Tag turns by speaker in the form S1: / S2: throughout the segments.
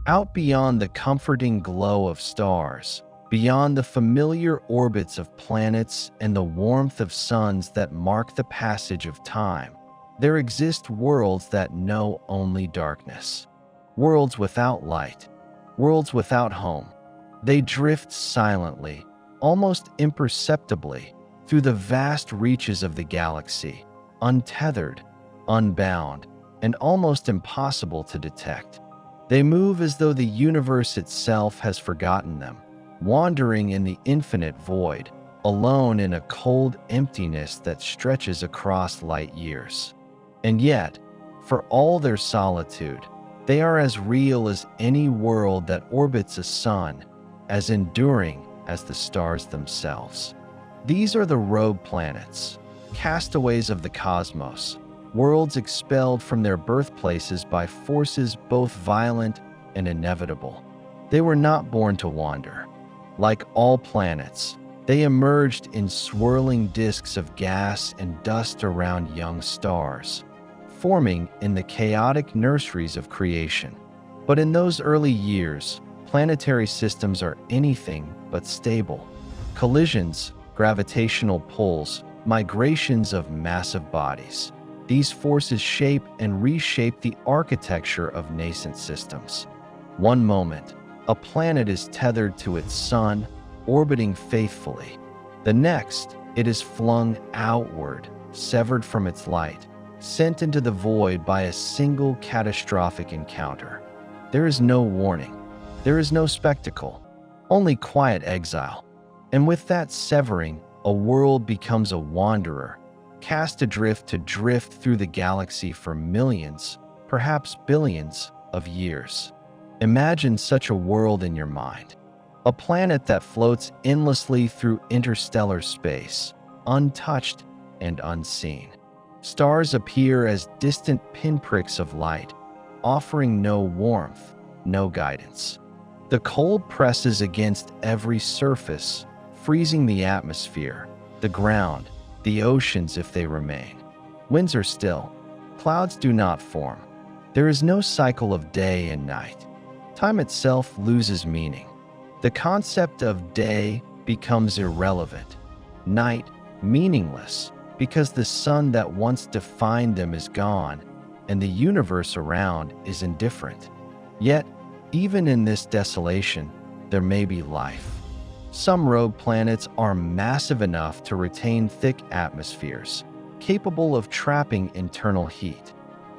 S1: Out beyond the comforting glow of stars, beyond the familiar orbits of planets and the warmth of suns that mark the passage of time, there exist worlds that know only darkness. Worlds without light, worlds without home. They drift silently, almost imperceptibly, through the vast reaches of the galaxy, untethered, unbound, and almost impossible to detect. They move as though the universe itself has forgotten them, wandering in the infinite void, alone in a cold emptiness that stretches across light years. And yet, for all their solitude, they are as real as any world that orbits a sun, as enduring as the stars themselves. These are the rogue planets, castaways of the cosmos, worlds expelled from their birthplaces by forces both violent and inevitable. They were not born to wander. Like all planets, they emerged in swirling disks of gas and dust around young stars, forming in the chaotic nurseries of creation. But in those early years, planetary systems are anything but stable. Collisions, gravitational pulls, migrations of massive bodies. These forces shape and reshape the architecture of nascent systems. One moment, a planet is tethered to its sun, orbiting faithfully. The next, it is flung outward, severed from its light, sent into the void by a single catastrophic encounter. There is no warning. There is no spectacle, only quiet exile. And with that severing, a world becomes a wanderer, cast adrift to drift through the galaxy for millions, perhaps billions, of years. Imagine such a world in your mind. A planet that floats endlessly through interstellar space, untouched and unseen. Stars appear as distant pinpricks of light, offering no warmth, no guidance. The cold presses against every surface, freezing the atmosphere, the ground, the oceans if they remain. Winds are still. Clouds do not form. There is no cycle of day and night. Time itself loses meaning. The concept of day becomes irrelevant. Night meaningless, because the sun that once defined them is gone, and the universe around is indifferent. Yet, even in this desolation, there may be life. Some rogue planets are massive enough to retain thick atmospheres, capable of trapping internal heat.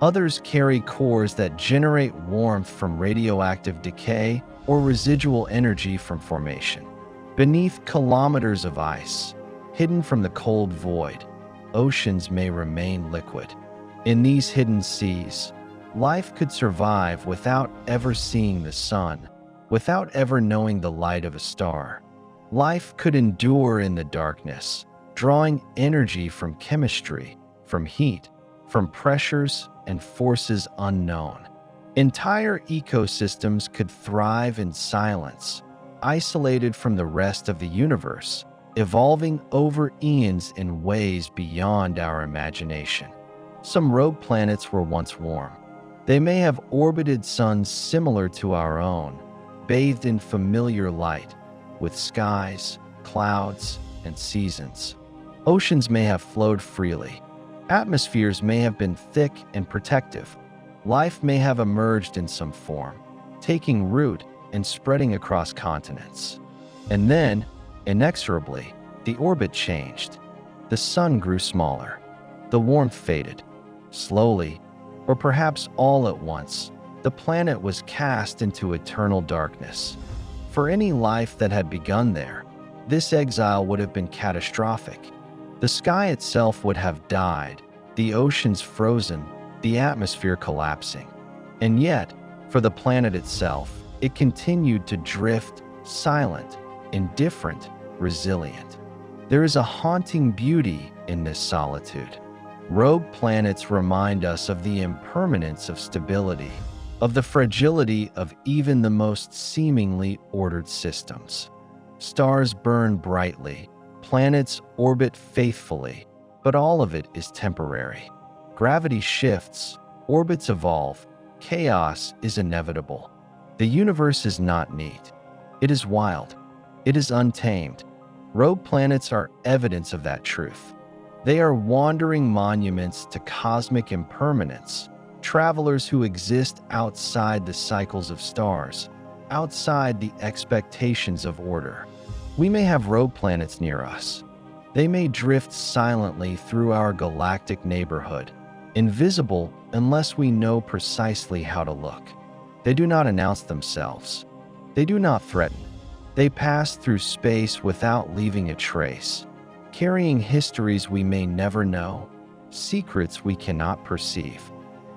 S1: Others carry cores that generate warmth from radioactive decay or residual energy from formation. Beneath kilometers of ice, hidden from the cold void, oceans may remain liquid. In these hidden seas, life could survive without ever seeing the sun, without ever knowing the light of a star. Life could endure in the darkness, drawing energy from chemistry, from heat, from pressures and forces unknown. Entire ecosystems could thrive in silence, isolated from the rest of the universe, evolving over eons in ways beyond our imagination. Some rogue planets were once warm. They may have orbited suns similar to our own, bathed in familiar light, with skies, clouds, and seasons. Oceans may have flowed freely. Atmospheres may have been thick and protective. Life may have emerged in some form, taking root and spreading across continents. And then, inexorably, the orbit changed. The sun grew smaller. The warmth faded. Slowly, or perhaps all at once, the planet was cast into eternal darkness. For any life that had begun there, this exile would have been catastrophic. The sky itself would have died, the oceans frozen, the atmosphere collapsing. And yet, for the planet itself, it continued to drift, silent, indifferent, resilient. There is a haunting beauty in this solitude. Rogue planets remind us of the impermanence of stability, of the fragility of even the most seemingly ordered systems. Stars burn brightly, planets orbit faithfully, but all of it is temporary. Gravity shifts, orbits evolve, chaos is inevitable. The universe is not neat. It is wild. It is untamed. Rogue planets are evidence of that truth. They are wandering monuments to cosmic impermanence, travelers who exist outside the cycles of stars, outside the expectations of order. We may have rogue planets near us. They may drift silently through our galactic neighborhood, invisible unless we know precisely how to look. They do not announce themselves. They do not threaten. They pass through space without leaving a trace, carrying histories we may never know, secrets we cannot perceive.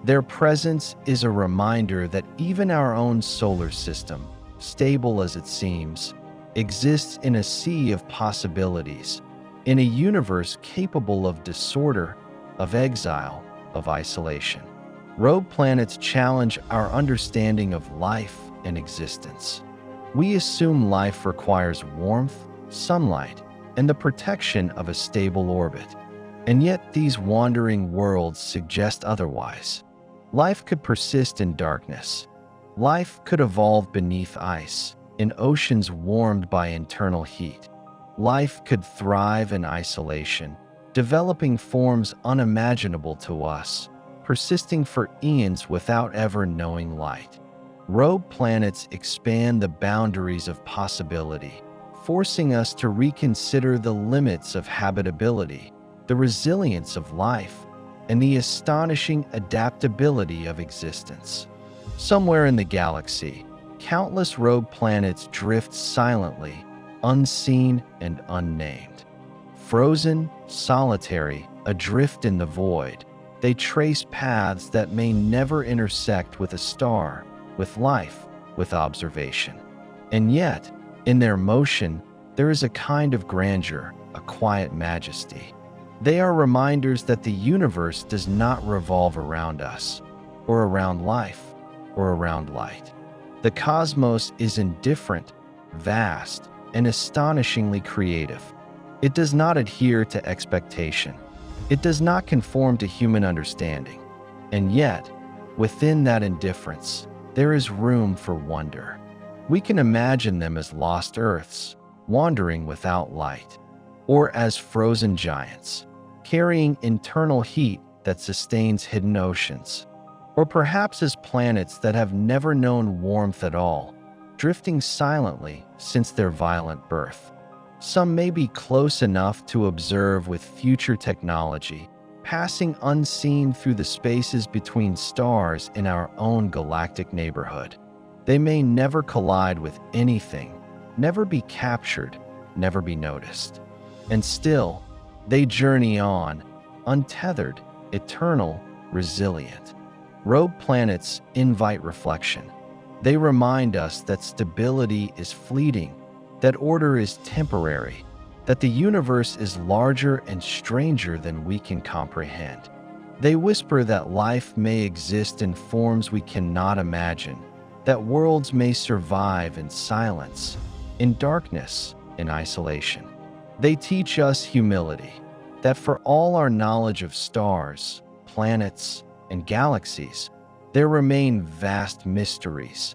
S1: Their presence is a reminder that even our own solar system, stable as it seems, exists in a sea of possibilities, in a universe capable of disorder, of exile, of isolation. Rogue planets challenge our understanding of life and existence. We assume life requires warmth, sunlight, and the protection of a stable orbit. And yet these wandering worlds suggest otherwise. Life could persist in darkness. Life could evolve beneath ice, in oceans warmed by internal heat. Life could thrive in isolation, developing forms unimaginable to us, persisting for eons without ever knowing light. Rogue planets expand the boundaries of possibility, forcing us to reconsider the limits of habitability, the resilience of life, and the astonishing adaptability of existence. Somewhere in the galaxy, countless rogue planets drift silently, unseen and unnamed. Frozen, solitary, adrift in the void, they trace paths that may never intersect with a star, with life, with observation. And yet, in their motion, there is a kind of grandeur, a quiet majesty. They are reminders that the universe does not revolve around us, or around life, or around light. The cosmos is indifferent, vast, and astonishingly creative. It does not adhere to expectation. It does not conform to human understanding. And yet, within that indifference, there is room for wonder. We can imagine them as lost Earths, wandering without light, or as frozen giants, carrying internal heat that sustains hidden oceans, or perhaps as planets that have never known warmth at all, drifting silently since their violent birth. Some may be close enough to observe with future technology, passing unseen through the spaces between stars in our own galactic neighborhood. They may never collide with anything, never be captured, never be noticed. And still, they journey on, untethered, eternal, resilient. Rogue planets invite reflection. They remind us that stability is fleeting, that order is temporary, that the universe is larger and stranger than we can comprehend. They whisper that life may exist in forms we cannot imagine, that worlds may survive in silence, in darkness, in isolation. They teach us humility, that for all our knowledge of stars, planets, and galaxies, there remain vast mysteries,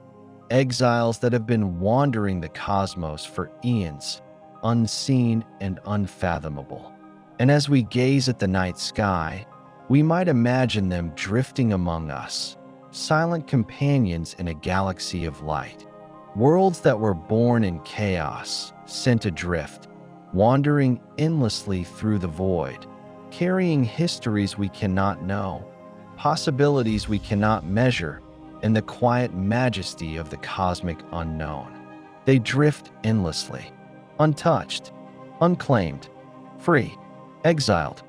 S1: exiles that have been wandering the cosmos for eons, unseen and unfathomable. And as we gaze at the night sky, we might imagine them drifting among us, silent companions in a galaxy of light. Worlds that were born in chaos, sent adrift, wandering endlessly through the void, carrying histories we cannot know, possibilities we cannot measure, and the quiet majesty of the cosmic unknown. They drift endlessly, untouched, unclaimed, free, exiled,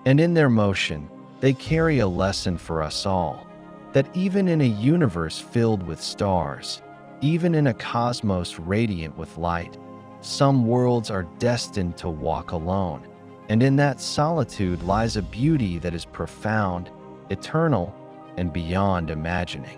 S1: and in their motion, they carry a lesson for us all, that even in a universe filled with stars, even in a cosmos radiant with light, some worlds are destined to walk alone, and in that solitude lies a beauty that is profound, eternal, and beyond imagining.